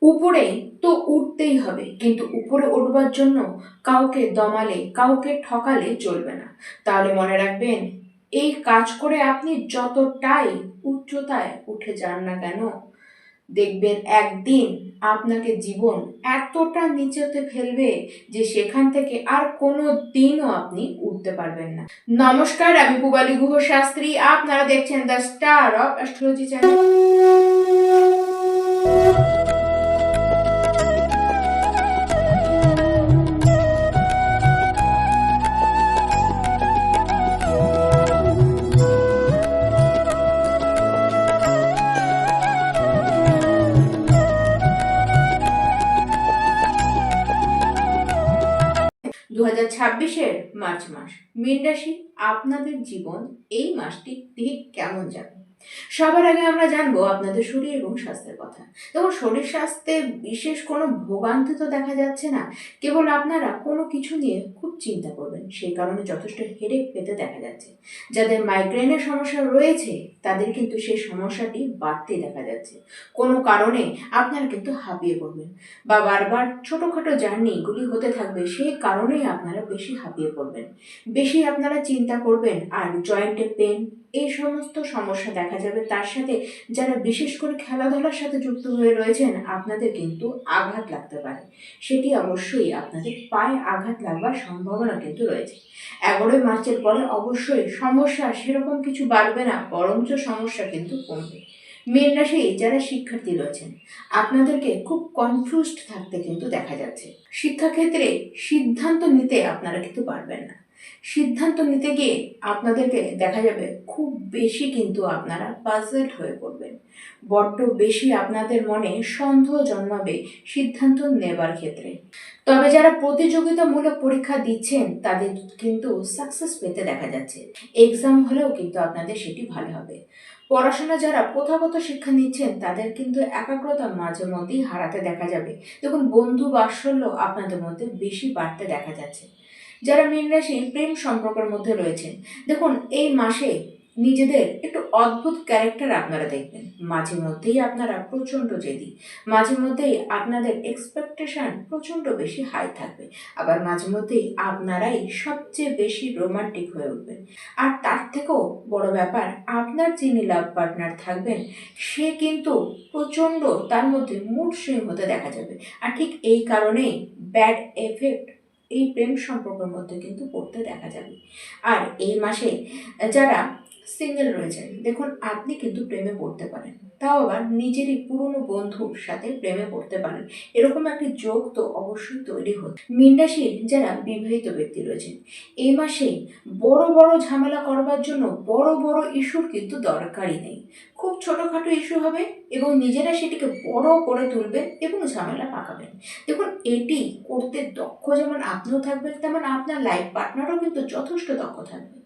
উপরে তো উঠতেই হবে, কিন্তু উপরে উঠবার জন্য কাউকে দমালে, কাউকে ঠকালে চলবে না। তাহলে মনে রাখবেন, এই কাজ করে আপনি যতটাই উচ্চতায় উঠে যান না কেন, দেখবেন একদিন আপনাকে জীবন এতটা নিচেতে ফেলবে যে সেখান থেকে আর কোনো দিনও আপনি উঠতে পারবেন না। নমস্কার, আমি পূবালী গুহ শাস্ত্রী। আপনারা দেখছেন the star of astrology channel. 2026-এর মার্চ মাস, মীন রাশি, আপনাদের জীবন এই মাসটি ঠিক কেমন যাবে? সবার আগে আমরা জানবো আপনাদের শরীর এবং স্বাস্থ্যের কথা। দেখুন, শরীর স্বাস্থ্যে বিশেষ কোনো ভোগান্তি তো দেখা যাচ্ছে না, কেবল আপনারা কোনো কিছু নিয়ে খুব চিন্তা করবেন, সেই কারণে যথেষ্ট হেডেক পেতে দেখা যাচ্ছে। যাদের মাইগ্রেনের সমস্যা রয়েছে তাদের কিন্তু সেই সমস্যাটি বাড়তে দেখা যাচ্ছে। কোনো কারণে আপনারা কিন্তু হাঁপিয়ে পড়বেন বা বারবার ছোটোখাটো জার্নিগুলি হতে থাকবে, সেই কারণেই আপনারা বেশি হাঁপিয়ে পড়বেন, বেশি আপনারা চিন্তা করবেন, আর জয়েন্টে পেন, এই সমস্ত সমস্যা দেখা যাবে। তার সাথে যারা বিশেষ করে খেলাধুলার সাথে যুক্ত হয়ে রয়েছেন, আপনাদের কিন্তু আঘাত লাগতে পারে। সেটি অবশ্যই আপনাদের পায়ে আঘাত লাগবার সম্ভাবনা কিন্তু রয়েছে। 11 মার্চের পরে অবশ্যই সমস্যা সেরকম কিছু বাড়বে না, বরঞ্চ সমস্যা কিন্তু কমবে। মীন রাশি যারা শিক্ষার্থী রয়েছেন, আপনাদেরকে খুব কনফিউজড থাকতে কিন্তু দেখা যাচ্ছে। শিক্ষাক্ষেত্রে সিদ্ধান্ত নিতে আপনারা কিন্তু পারবেন না। সিদ্ধান্ত নিতে গিয়ে আপনাদেরকে দেখা যাবে খুব বেশি কিন্তু আপনারা পাজলড হয়ে পড়বেন। বড্ড বেশি আপনাদের মনে সন্দেহ জন্মাবে সিদ্ধান্ত নেবার ক্ষেত্রে। তবে যারা প্রতিযোগিতামূলক পরীক্ষা দিচ্ছেন তাদের কিন্তু সাকসেস পেতে দেখা যাচ্ছে। এক্সাম হলেও কিন্তু আপনাদের সেটি ভালো হবে। পড়াশোনা যারা প্রথাগত শিক্ষা নিচ্ছেন তাদের কিন্তু একাগ্রতা মাঝে মধ্যেই হারাতে দেখা যাবে। দেখুন, বন্ধু বাৎসল্য আপনাদের মধ্যে বেশি বাড়তে দেখা যাচ্ছে। যারা মীন রাশি প্রেম সম্পর্কের মধ্যে রয়েছেন, দেখুন এই মাসে নিজেদের একটু অদ্ভুত ক্যারেক্টার আপনারা দেখবেন। মাঝে মধ্যেই আপনারা প্রচণ্ড জেদি, মাঝে মধ্যেই আপনাদের এক্সপেকটেশন প্রচণ্ড বেশি হাই থাকবে, আবার মাঝে মধ্যেই আপনারাই সবচেয়ে বেশি রোমান্টিক হয়ে উঠবেন। আর তার থেকেও বড় ব্যাপার, আপনার যিনি লাভ পার্টনার থাকবেন সে কিন্তু প্রচণ্ড, তার মধ্যে মুড সুইং হতে দেখা যাবে। আর ঠিক এই কারণেই ব্যাড এফেক্ট এই প্রেম সম্পর্কের মধ্যে কিন্তু পড়তে দেখা যাবে। আর এই মাসে যারা সিঙ্গেল রয়েছেন, দেখুন আপনি কিন্তু প্রেমে পড়তে পারেন, তাও আবার নিজেরই পুরনো বন্ধুর সাথে প্রেমে পড়তে পারেন। এরকম একটি যোগ তো অবশ্যই তৈরি হচ্ছে। মীন রাশির যারা বিবাহিত ব্যক্তি রয়েছেন, এই মাসে বড় বড় ঝামেলা করবার জন্য বড় বড় ইস্যুর কিন্তু দরকারই নেই। খুব ছোটোখাটো ইস্যু হবে এবং নিজেরা সেটিকে বড় করে তুলবেন এবং ঝামেলা পাকাবেন। দেখুন, এটি করতে দক্ষ যেমন আপনিও থাকবেন, তেমন আপনার লাইফ পার্টনারও কিন্তু যথেষ্ট দক্ষ থাকবে।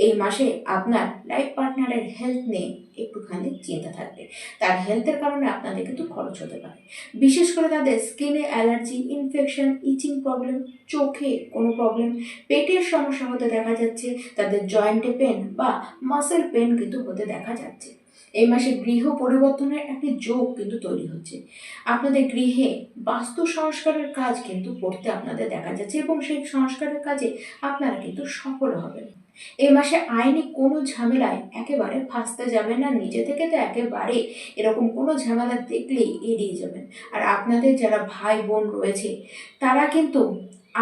এই মাসে আপনার লাইফ পার্টনারের হেলথ নিয়ে একটুখানি চিন্তা থাকবে। তার হেলথের কারণে আপনাদের কিন্তু খরচ হতে পারে। বিশেষ করে তাদের স্কিনে অ্যালার্জি, ইনফেকশন, ইচিং প্রবলেম, চোখে কোনো প্রবলেম, পেটের সমস্যা হতে দেখা যাচ্ছে, তাদের জয়েন্টে পেন বা মাসেল পেন কিন্তু হতে দেখা যাচ্ছে। এই মাসে গৃহ পরিবর্তনের একটি যোগ কিন্তু তৈরি হচ্ছে। আপনাদের গৃহে বাস্তু সংস্কারের কাজ কিন্তু করতে আপনাদের দেখা যাচ্ছে এবং সেই সংস্কারের কাজে আপনারা কিন্তু সফল হবেন। এই মাসে আইনি কোনো ঝামেলায় একেবারে ফাঁসতে যাবেন না, নিজে থেকে তো একেবারে এরকম কোনো ঝামেলা দেখলেই এড়িয়ে যাবেন। আর আপনাদের যারা ভাই বোন রয়েছে তারা কিন্তু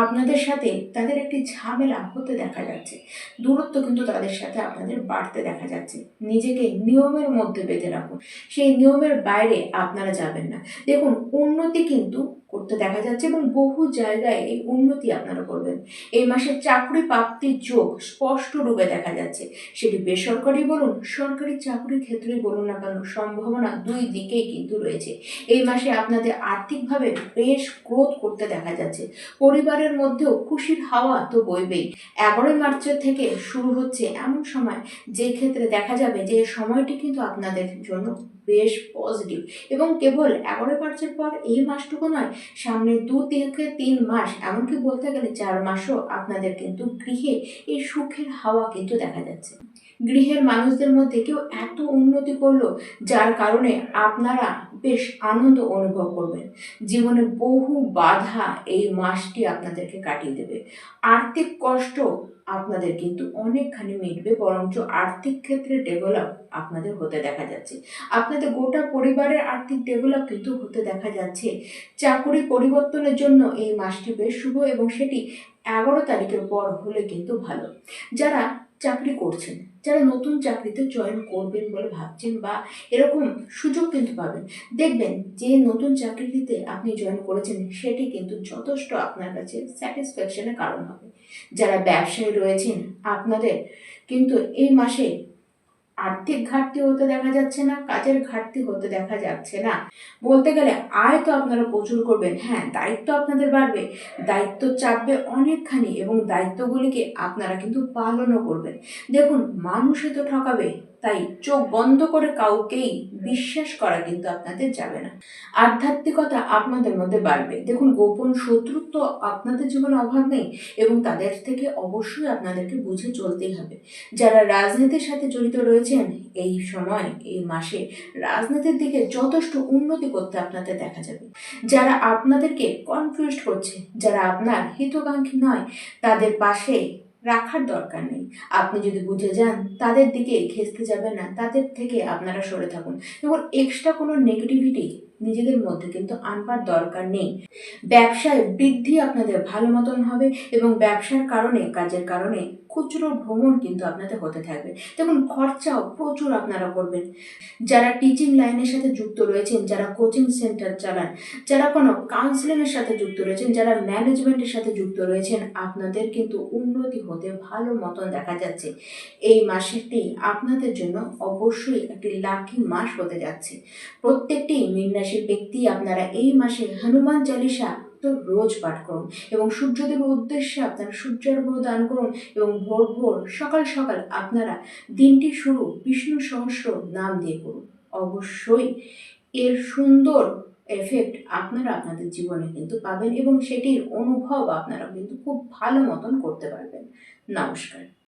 আপনাদের সাথে তাদের একটি ঝামেলা হতে দেখা যাচ্ছে, দূরত্ব কিন্তু তাদের সাথে আপনাদের বাড়তে দেখা যাচ্ছে। নিজেকে নিয়মের মধ্যে বেঁধে রাখুন, সেই নিয়মের বাইরে আপনারা যাবেন না। দেখুন, উন্নতি কিন্তু করতে দেখা যাচ্ছে এবং বহু জায়গায় এই উন্নতি আপনারা করবেন। এই মাসে চাকরি প্রাপ্তির যোগ স্পষ্ট রূপে দেখা যাচ্ছে। সেটি বেসরকারি বলুন, সরকারি চাকরির ক্ষেত্রেই বলুন না কেন, সম্ভাবনা দুই দিকেই কিন্তু রয়েছে। এই মাসে আপনাদের আর্থিকভাবে বেশ গ্রোথ করতে দেখা যাচ্ছে। পরিবারের মধ্যেও খুশির হাওয়া তো বইবেই। 11 মার্চের থেকে শুরু হচ্ছে এমন সময় যে ক্ষেত্রে দেখা যাবে যে সময়টি কিন্তু আপনাদের জন্য বেশ পজিটিভ। এবং কেবল 11 মার্চের পর এই মাসটুকু নয়, সামনে 2 থেকে 3 মাস, এমনকি বলতে গেলে 4 মাসও আপনাদের কিন্তু গৃহে এই সুখের হাওয়া কিন্তু দেখা যাচ্ছে। গৃহের মানুষদের মধ্যে কেউ এত উন্নতি করলো যার কারণে আপনারা বেশ আনন্দ অনুভব করবেন। জীবনে বহু বাধা এই মাসটি আপনাদেরকে কাটিয়ে দেবে। আর্থিক কষ্ট আপনাদের কিন্তু অনেকখানি মিটবে, বরঞ্চ আর্থিক ক্ষেত্রে ডেভেলপ আপনাদের হতে দেখা যাচ্ছে। আপনাদের গোটা পরিবারের আর্থিক ডেভেলপ কিন্তু হতে দেখা যাচ্ছে। চাকুরি পরিবর্তনের জন্য এই মাসটি বেশ শুভ এবং সেটি 11 তারিখের পর হলে কিন্তু ভালো। যারা চাকরি করছেন, যারা নতুন চাকরিতে জয়েন করবেন বলে ভাবছেন বা এরকম সুযোগ কিন্তু পাবেন, দেখবেন যে নতুন চাকরিতে আপনি জয়েন করেছেন সেটি কিন্তু যথেষ্ট আপনার কাছে স্যাটিসফ্যাকশনের কারণ হবে। যারা ব্যবসায়ী রয়েছেন আপনাদের কিন্তু এই মাসে আর্থিক ঘাটতি হতে দেখা যাচ্ছে না, কাজের ঘাটতি হতে দেখা যাচ্ছে না। বলতে গেলে আয় তো আপনারা প্রচুর করবেন, হ্যাঁ দায়িত্ব আপনাদের বাড়বে, দায়িত্ব চাপবে অনেকখানি এবং দায়িত্বগুলিকে আপনারা কিন্তু পালনও করবেন। দেখুন, মানুষে তো ঠকাবে, তাই চোখ বন্ধ করে কাউকেই বিশ্বাস করা কিন্তু আপনাদের যাবে না। আধ্যাত্মিকতা আপনাদের মধ্যে বাড়বে। দেখুন, গোপন শত্রুত্ব আপনাদের জীবনে অভাব নেই এবং তাদের থেকে অবশ্যই আপনাদেরকে বুঝে চলতেই হবে। যারা রাজনীতির সাথে জড়িত রয়েছেন এই সময়, এই মাসে রাজনীতির দিকে যথেষ্ট উন্নতি করতে আপনাদের দেখা যাবে। যারা আপনাদেরকে কনফিউজড করছে, যারা আপনার হিতকাঙ্ক্ষী নয়, তাদের পাশে রাখার দরকার নেই। আপনি যদি বুঝে যান তাদের দিকে ঘেঁষতে যাবেন না, তাদের থেকে আপনারা সরে থাকুন এবং এক্সট্রা কোনো নেগেটিভিটি নিজেদের মধ্যে কিন্তু আনবার দরকার নেই। ব্যবসায় বৃদ্ধি আপনাদের ভালো মতন হবে এবং ব্যবসার কারণে, কাজের কারণে খুচরো ভ্রমণ কিন্তু আপনাদের হতে থাকবে। দেখুন, খরচাও প্রচুর আপনারা করবেন। যারা টিচিং লাইনের সাথে যুক্ত রয়েছেন, যারা কোচিং সেন্টার চালান, যারা কোনো কাউন্সিলিংয়ের সাথে যুক্ত রয়েছেন, যারা ম্যানেজমেন্টের সাথে যুক্ত রয়েছেন, আপনাদের কিন্তু উন্নতি হতে ভালো মতন দেখা যাচ্ছে। এই মাসটি আপনাদের জন্য অবশ্যই একটি লাকি মাস হতে যাচ্ছে। প্রত্যেকটি মীন রাশির ব্যক্তি আপনারা এই মাসে হনুমান চালিসা তো রোজ পাঠ করুন এবং সূর্যদেবের উদ্দেশ্যে আপনারা সূর্যার্ঘ্য দান করুন এবং ভোর ভোর সকাল সকাল আপনারা দিনটি শুরু বিষ্ণু সহস্র নাম দিয়ে করুন। অবশ্যই এর সুন্দর এফেক্ট আপনারা আপনাদের জীবনে কিন্তু পাবেন এবং সেটির অনুভব আপনারা কিন্তু খুব ভালো মতন করতে পারবেন। নমস্কার।